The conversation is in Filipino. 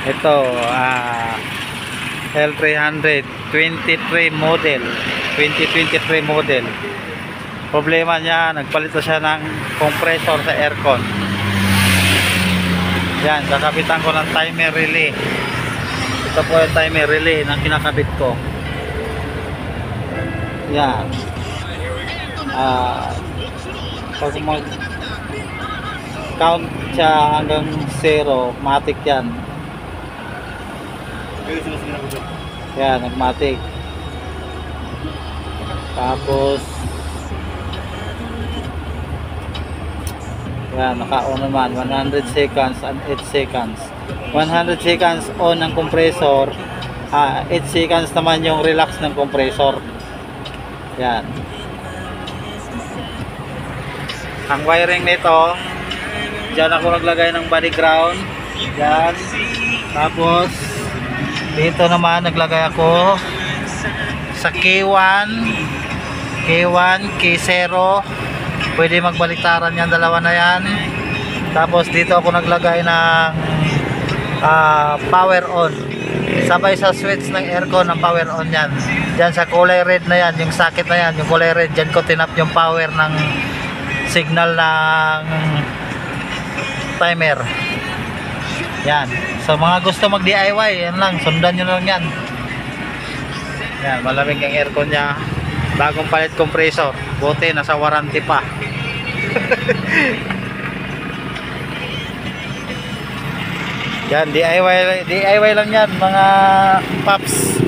Ito, L300 23 model, 2023 model. Problema niya, nagpalit na siya ng compressor sa aircon. Yan, kakabitan ko ng timer relay. Ito po yung timer relay na kinakabit ko. Yan. Pag mag count siya hanggang 0, matic yan. Yan, nagmatic. Tapos yan, naka-on naman 100 seconds and 8 seconds. 100 seconds on ng compressor, 8 seconds naman yung relax ng compressor. Yan. Ang wiring nito, diyan ako naglagay ng body ground. Yan. Tapos dito naman naglagay ako sa K1, K0. Pwede magbaliktaran yan, dalawa na yan. Tapos dito ako naglagay ng power on. Sabay sa switch ng aircon ng power on yan. Diyan sa kulay red na yan, yung socket na yan, yung kulay red, diyan ko tinap yung power ng signal ng timer. Yan. So mga gusto mag DIY, yan lang, sundan nyo lang yan. Yan, malamig ang aircon nya. Bagong palit compressor. Buti nasa warranty pa. Yan, DIY lang yan mga paps.